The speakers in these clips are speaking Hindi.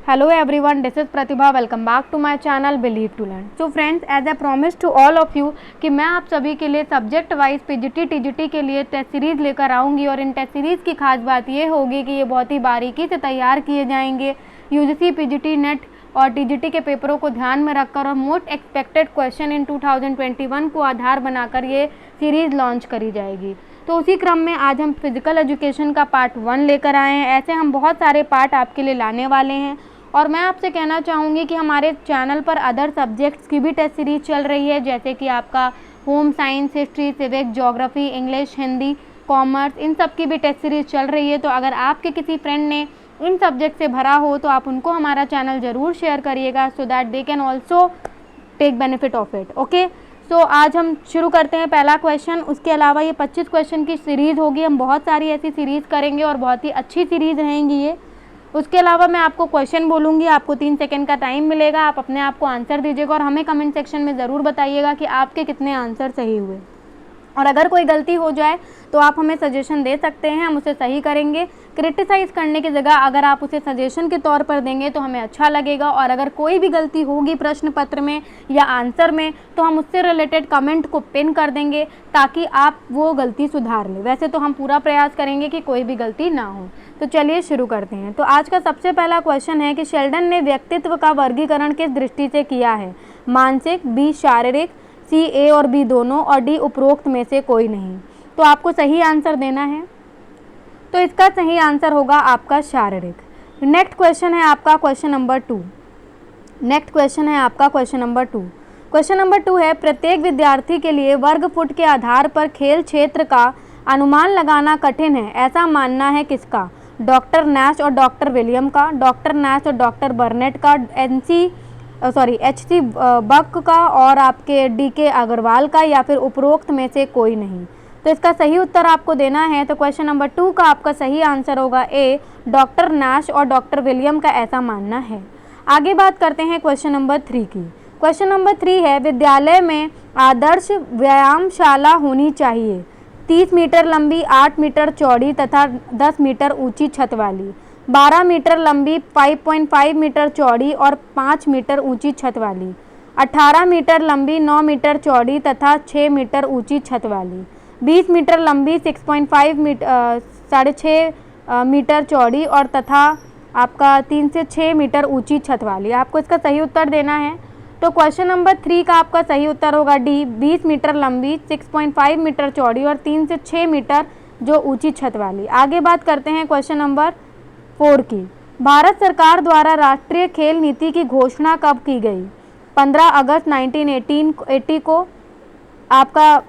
Hello everyone, this is Pratibha. Welcome back to my channel Believe to Learn. So friends, as I promised to all of you कि मैं आप सभी के लिए सब्जेक्ट वाइज पीजीटी टीजीटी के लिए टेस्ट सीरीज़ लेकर आऊँगी और इन टेस्ट सीरीज़ की खास बात ये होगी कि ये बहुत ही बारीकी से तैयार किए जाएंगे। यूजीसी पीजीटी नेट और टीजीटी के पेपरों को ध्यान में रखकर और मोस्ट एक्सपेक्टेड क्वेश्चन इन 2021 को आधार बनाकर ये सीरीज़ लॉन्च करी जाएगी। तो उसी क्रम में आज हम फिजिकल एजुकेशन का पार्ट 1 लेकर आए हैं। ऐसे हम बहुत सारे पार्ट आपके लिए लाने वाले हैं और मैं आपसे कहना चाहूँगी कि हमारे चैनल पर अदर सब्जेक्ट्स की भी टेस्ट सीरीज़ चल रही है, जैसे कि आपका home science, history, civics, geography, English, Hindi, commerce, इन सब की भी टेस्ट सीरीज़ चल रही है। तो अगर आपके किसी फ्रेंड ने इन सब्जेक्ट से भरा हो तो आप उनको हमारा चैनल ज़रूर शेयर करिएगा, so that they can also take benefit of it. Okay, so आज हम शुरू करते हैं पहला क्वेश्चन। उसके अलावा ये 25 क्वेश्चन की सीरीज़ होगी। हम बहुत सारी ऐसी सीरीज़ करेंगे और बहुत ही अच्छी सीरीज़ रहेंगी ये। उसके अलावा मैं आपको क्वेश्चन बोलूँगी, आपको 3 सेकंड का टाइम मिलेगा, आप अपने आप को आंसर दीजिएगा और हमें कमेंट सेक्शन में ज़रूर बताइएगा कि आपके कितने आंसर सही हुए। और अगर कोई गलती हो जाए तो आप हमें सजेशन दे सकते हैं, हम उसे सही करेंगे। क्रिटिसाइज़ करने की जगह अगर आप उसे सजेशन के तौर पर देंगे तो हमें अच्छा लगेगा। और अगर कोई भी गलती होगी प्रश्न पत्र में या आंसर में तो हम उससे रिलेटेड कमेंट को पिन कर देंगे ताकि आप वो गलती सुधार लें। वैसे तो हम पूरा प्रयास करेंगे कि कोई भी गलती ना हो। तो चलिए शुरू करते हैं। तो आज का सबसे पहला क्वेश्चन है कि शेल्डन ने व्यक्तित्व का वर्गीकरण किस दृष्टि से किया है? मानसिक, बी शारीरिक, सी ए और बी दोनों और डी उपरोक्त में से कोई नहीं। तो आपको सही आंसर देना है। तो इसका सही आंसर होगा आपका शारीरिक। नेक्स्ट क्वेश्चन है आपका क्वेश्चन नंबर 2। नेक्स्ट क्वेश्चन है आपका क्वेश्चन नंबर 2। क्वेश्चन नंबर 2 है, प्रत्येक विद्यार्थी के लिए वर्ग फुट के आधार पर खेल क्षेत्र का अनुमान लगाना कठिन है, ऐसा मानना है किसका? डॉक्टर नैश और डॉक्टर विलियम का, डॉक्टर नैश और डॉक्टर बर्नेट का, एच.सी. बक का और आपके डी.के. अग्रवाल का, या फिर उपरोक्त में से कोई नहीं। तो इसका सही उत्तर आपको देना है। तो क्वेश्चन नंबर 2 का आपका सही आंसर होगा ए, डॉक्टर नैश और डॉक्टर विलियम का ऐसा मानना है। आगे बात करते हैं क्वेश्चन नंबर 3 की। क्वेश्चन नंबर 3 है, विद्यालय में आदर्श व्यायामशाला होनी चाहिए 30 मीटर लंबी, 8 मीटर चौड़ी तथा 10 मीटर ऊंची छत वाली, 12 मीटर लंबी, 5.5 मीटर चौड़ी और 5 मीटर ऊंची छत वाली, 18 मीटर लंबी, 9 मीटर चौड़ी तथा 6 मीटर ऊंची छत वाली, 20 मीटर लंबी, 6.5 मीटर 6.5 मीटर चौड़ी और तथा आपका 3 से 6 मीटर ऊंची छत वाली। आपको इसका सही उत्तर देना है। तो क्वेश्चन नंबर 3 का आपका सही उत्तर होगा डी, 20 मीटर लंबी, 6.5 मीटर चौड़ी और 3 से 6 मीटर जो ऊंची छत वाली। आगे बात करते हैं क्वेश्चन नंबर 4 की। भारत सरकार द्वारा राष्ट्रीय खेल नीति की घोषणा कब की गई? 15 अगस्त 1980 को, आपका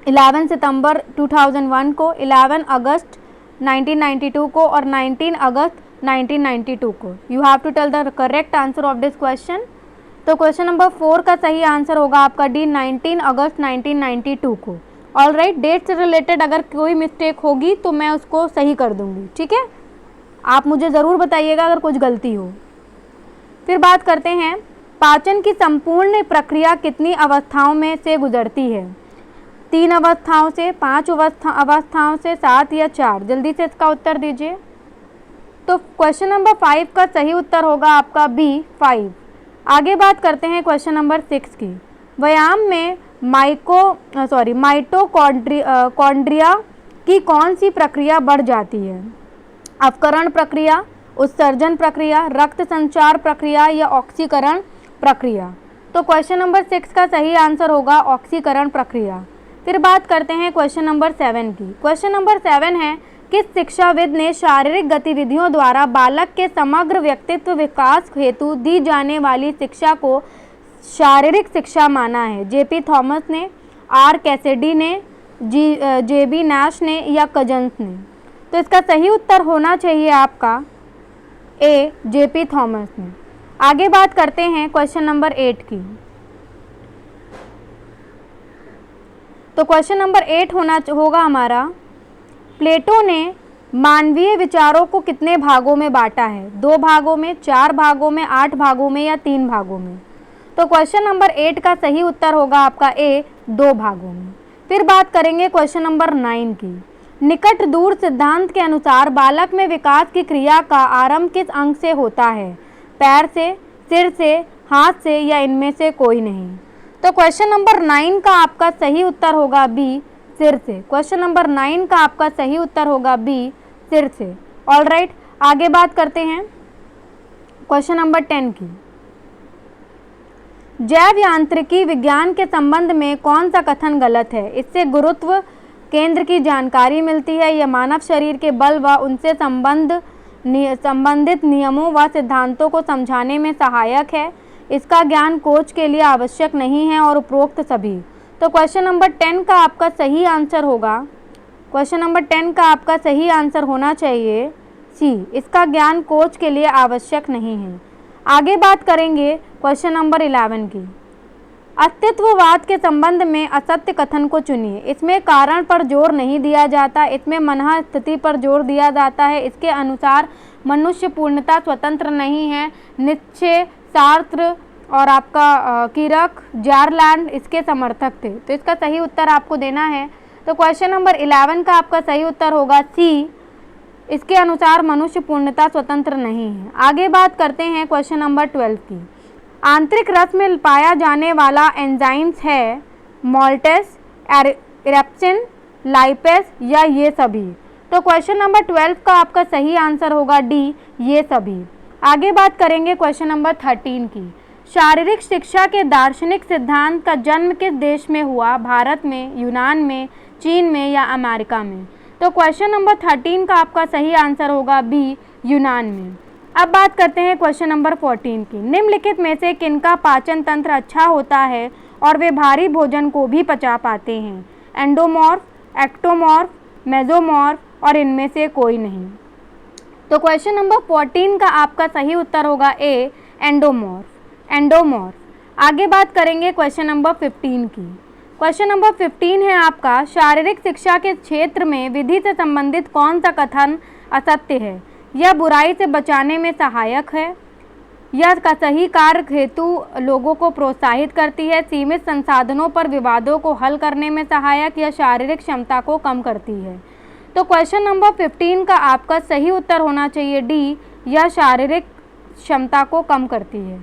11 सितंबर 2001 को, 11 अगस्त 1992 को और 19 अगस्त 1992 को। You have to tell the correct answer of this question. तो क्वेश्चन नंबर 4 का सही आंसर होगा आपका डी, 19 अगस्त 1992 को। ऑल राइट, डेट से रिलेटेड अगर कोई मिस्टेक होगी तो मैं उसको सही कर दूंगी, ठीक है? आप मुझे ज़रूर बताइएगा अगर कुछ गलती हो। फिर बात करते हैं, पाचन की संपूर्ण प्रक्रिया कितनी अवस्थाओं में से गुजरती है? 3 अवस्थाओं से, 5 अवस्थाओं से, 7 या 4? जल्दी से इसका उत्तर दीजिए। तो क्वेश्चन नंबर 5 का सही उत्तर होगा आपका बी, 5। आगे बात करते हैं क्वेश्चन नंबर 6 की। व्यायाम में माइटोकॉन्ड्रिया की कौन सी प्रक्रिया बढ़ जाती है? अवकरण प्रक्रिया, उत्सर्जन प्रक्रिया, रक्त संचार प्रक्रिया या ऑक्सीकरण प्रक्रिया? तो क्वेश्चन नंबर 6 का सही आंसर होगा ऑक्सीकरण प्रक्रिया। फिर बात करते हैं क्वेश्चन नंबर 7 की। क्वेश्चन नंबर 7 है, किस शिक्षाविद ने शारीरिक गतिविधियों द्वारा बालक के समग्र व्यक्तित्व विकास हेतु दी जाने वाली शिक्षा को शारीरिक शिक्षा माना है? जे.पी. थॉमस ने, आर. कैसिडी ने, जे.बी. नैश ने या कजन्स ने? तो इसका सही उत्तर होना चाहिए आपका ए, जे.पी. थॉमस ने। आगे बात करते हैं क्वेश्चन नंबर 8 की। तो क्वेश्चन नंबर 8 होगा हमारा, प्लेटो ने मानवीय विचारों को कितने भागों में बांटा है? 2 भागों में, 4 भागों में, 8 भागों में या 3 भागों में? तो क्वेश्चन नंबर 8 का सही उत्तर होगा आपका ए, 2 भागों में। फिर बात करेंगे क्वेश्चन नंबर 9 की। निकट दूर सिद्धांत के अनुसार बालक में विकास की क्रिया का आरंभ किस अंग से होता है? पैर से, सिर से, हाथ से या इनमें से कोई नहीं। तो क्वेश्चन नंबर 9 का आपका सही उत्तर होगा बी, सिर से। क्वेश्चन नंबर 9 का आपका सही उत्तर होगा बी, सिर से। ऑल राइट, आगे बात करते हैं क्वेश्चन नंबर 10 की। जैव यांत्रिकी विज्ञान के संबंध में कौन सा कथन गलत है? इससे गुरुत्व केंद्र की जानकारी मिलती है, यह मानव शरीर के बल व उनसे संबंधित नियमों व सिद्धांतों को समझाने में सहायक है, इसका ज्ञान कोच के लिए आवश्यक नहीं है और उपरोक्त सभी। तो क्वेश्चन नंबर 10 का आपका सही आंसर होगा, क्वेश्चन नंबर 10 का आपका सही आंसर होना चाहिए सी, इसका ज्ञान कोच के लिए आवश्यक नहीं है। आगे बात करेंगे क्वेश्चन नंबर 11 की। अस्तित्ववाद के संबंध में असत्य कथन को चुनिए। इसमें कारण पर जोर नहीं दिया जाता, इसमें मनः स्थिति पर जोर दिया जाता है। इसके अनुसार मनुष्य पूर्णतः स्वतंत्र नहीं है। नीत्शे, सार्त्र और आपका किरक, जारलैंड इसके समर्थक थे। तो इसका सही उत्तर आपको देना है। तो क्वेश्चन नंबर 11 का आपका सही उत्तर होगा सी, इसके अनुसार मनुष्य पूर्णतः स्वतंत्र नहीं है। आगे बात करते हैं क्वेश्चन नंबर 12 की। आंतरिक रस में पाया जाने वाला एंजाइम्स है मोल्टेस, एरेप्सिन, लाइपेस या ये सभी। तो क्वेश्चन नंबर 12 का आपका सही आंसर होगा डी, ये सभी। आगे बात करेंगे क्वेश्चन नंबर 13 की। शारीरिक शिक्षा के दार्शनिक सिद्धांत का जन्म किस देश में हुआ? भारत में, यूनान में, चीन में या अमेरिका में? तो क्वेश्चन नंबर 13 का आपका सही आंसर होगा बी, यूनान में। अब बात करते हैं क्वेश्चन नंबर 14 की। निम्नलिखित में से किनका पाचन तंत्र अच्छा होता है और वे भारी भोजन को भी पचा पाते हैं? एंडोमॉर्फ, एक्टोमॉर्फ, मेसोमॉर्फ और इनमें से कोई नहीं। तो क्वेश्चन नंबर 14 का आपका सही उत्तर होगा ए, एंडोमॉर्फ, एंडोमॉर्फ। आगे बात करेंगे क्वेश्चन नंबर 15 की। क्वेश्चन नंबर 15 है आपका, शारीरिक शिक्षा के क्षेत्र में विधि से संबंधित कौन सा कथन असत्य है? यह बुराई से बचाने में सहायक है, यह का सही कार्य हेतु लोगों को प्रोत्साहित करती है, सीमित संसाधनों पर विवादों को हल करने में सहायक, या शारीरिक क्षमता को कम करती है। तो क्वेश्चन नंबर 15 का आपका सही उत्तर होना चाहिए डी, यह शारीरिक क्षमता को कम करती है।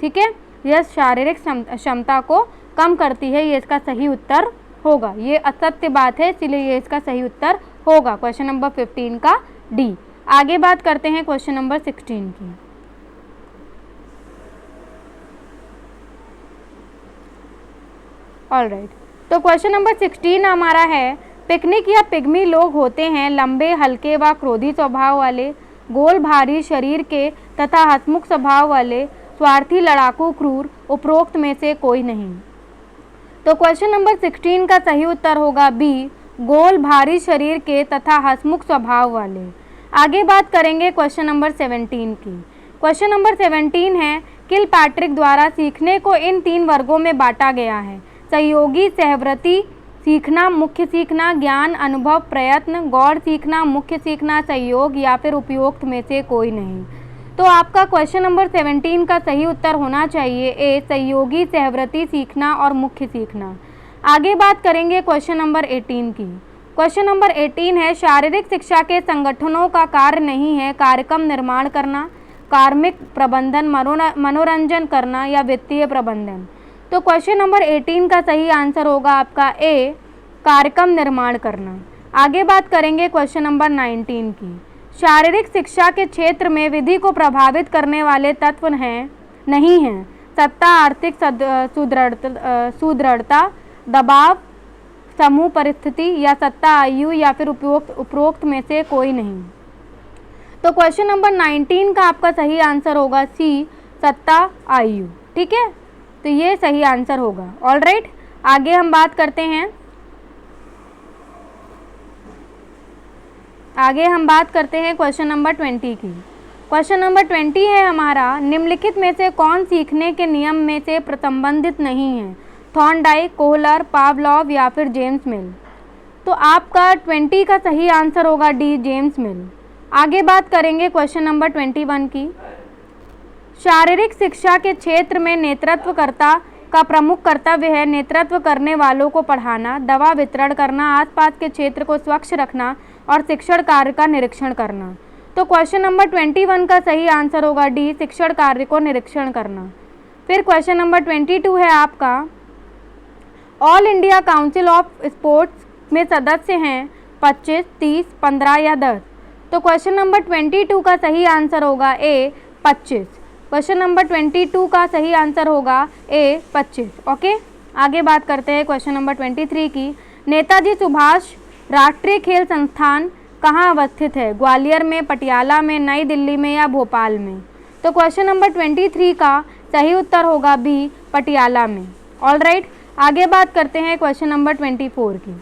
ठीक है, यह शारीरिक क्षमता को कम करती है, ये इसका सही उत्तर होगा। ये असत्य बात है, इसलिए ये इसका सही उत्तर होगा क्वेश्चन नंबर 15 का डी। आगे बात करते हैं क्वेश्चन नंबर 16 की। ऑल राइट, तो क्वेश्चन नंबर 16 हमारा है, पिकनिक या पिग्मी लोग होते हैं लंबे, हल्के व क्रोधी स्वभाव वाले, गोल भारी शरीर के तथा हंसमुख स्वभाव वाले, स्वार्थी, लड़ाकू, क्रूर, उपरोक्त में से कोई नहीं। तो क्वेश्चन नंबर 16 का सही उत्तर होगा बी, गोल भारी शरीर के तथा हंसमुख स्वभाव वाले। आगे बात करेंगे क्वेश्चन नंबर 17 की। क्वेश्चन नंबर 17 है, किलपैट्रिक द्वारा सीखने को इन 3 वर्गों में बांटा गया है: सहयोगी, सहवर्ती सीखना, मुख्य सीखना, ज्ञान, अनुभव, प्रयत्न, गौर सीखना, मुख्य सीखना, सहयोग या फिर उपयुक्त में से कोई नहीं। तो आपका क्वेश्चन नंबर 17 का सही उत्तर होना चाहिए ए, सहयोगी, सहवर्ती सीखना और मुख्य सीखना। आगे बात करेंगे क्वेश्चन नंबर 18 की। क्वेश्चन नंबर 18 है, शारीरिक शिक्षा के संगठनों का कार्य नहीं है कार्यक्रम निर्माण करना, कार्मिक प्रबंधन, मनोरंजन करना या वित्तीय प्रबंधन। तो क्वेश्चन नंबर 18 का सही आंसर होगा आपका ए, कार्यक्रम निर्माण करना। आगे बात करेंगे क्वेश्चन नंबर 19 की। शारीरिक शिक्षा के क्षेत्र में विधि को प्रभावित करने वाले तत्व हैं नहीं हैं: सत्ता, आर्थिक सुदृढ़ता, दबाव, समूह परिस्थिति या सत्ता, आयु या फिर उपरोक्त में से कोई नहीं। तो क्वेश्चन नंबर 19 का आपका सही आंसर होगा सी, सत्ता, आयु। ठीक है, तो ये सही आंसर होगा। ऑल राइट, आगे हम बात करते हैं क्वेश्चन नंबर 20 की। क्वेश्चन नंबर 20 है हमारा, निम्नलिखित में से कौन सीखने के नियम में से संबंधित नहीं है: थॉर्नडाइक, कोहलर, पावलोव या फिर जेम्स मिल। तो आपका 20 का सही आंसर होगा डी, जेम्स मिल। आगे बात करेंगे क्वेश्चन नंबर 21 की। शारीरिक शिक्षा के क्षेत्र में नेतृत्वकर्ता का प्रमुख कर्तव्य है नेतृत्व करने वालों को पढ़ाना, दवा वितरण करना, आसपास के क्षेत्र को स्वच्छ रखना और शिक्षण कार्य का निरीक्षण करना। तो क्वेश्चन नंबर 21 का सही आंसर होगा डी, शिक्षण कार्य को निरीक्षण करना। फिर क्वेश्चन नंबर 22 है आपका, all India council of sports में सदस्य हैं 25, 30, 15 या 10। तो क्वेश्चन नंबर 22 का सही आंसर होगा ए 25। क्वेश्चन नंबर 22 का सही आंसर होगा ए 25। ओके, आगे बात करते हैं क्वेश्चन नंबर 23 की। नेताजी सुभाष राष्ट्रीय खेल संस्थान कहाँ अवस्थित है? ग्वालियर में, पटियाला में, नई दिल्ली में या भोपाल में? तो क्वेश्चन नंबर 23 का सही उत्तर होगा बी, पटियाला में। ऑलराइट, आगे बात करते हैं क्वेश्चन नंबर 24 की।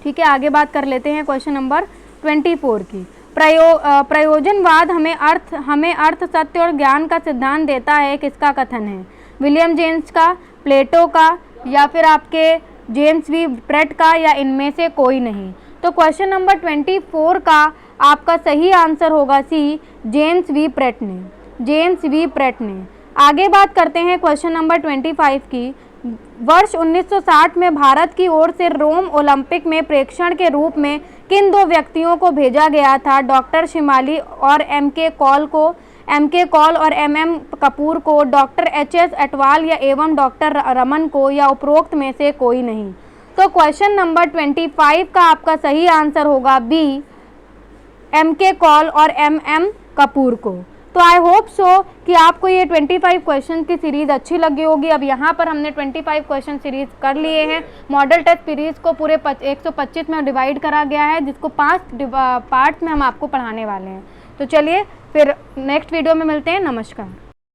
ठीक है, आगे बात कर लेते हैं क्वेश्चन नंबर 24 की। प्रयोजनवाद हमें अर्थ, सत्य और ज्ञान का सिद्धांत देता है, किसका कथन है? विलियम जेम्स का, प्लेटो का, या फिर आपके जेम्स वी प्रेट का, या इनमें से कोई नहीं? तो क्वेश्चन नंबर 24 का आपका सही आंसर होगा सी, जेम्स वी प्रेट ने, जेम्स वी प्रेट ने। आगे बात करते हैं क्वेश्चन नंबर 25 की। वर्ष 1960 में भारत की ओर से रोम ओलंपिक में प्रेक्षण के रूप में किन 2 व्यक्तियों को भेजा गया था? डॉक्टर शिमाली और एम.के. कॉल और एम.एम. कपूर को, डॉक्टर एच.एस. अटवाल या एवं डॉक्टर रमन को, या उपरोक्त में से कोई नहीं? तो क्वेश्चन नंबर 25 का आपका सही आंसर होगा बी, एम.के. कॉल और एम.एम. कपूर को। तो आई होप सो कि आपको ये 25 क्वेश्चन की सीरीज़ अच्छी लगी होगी। अब यहाँ पर हमने 25 क्वेश्चन सीरीज़ कर लिए हैं। मॉडल टेस्ट सीरीज़ को पूरे 125 में डिवाइड करा गया है, जिसको 5 पार्ट्स में हम आपको पढ़ाने वाले हैं। तो चलिए फिर नेक्स्ट वीडियो में मिलते हैं। नमस्कार।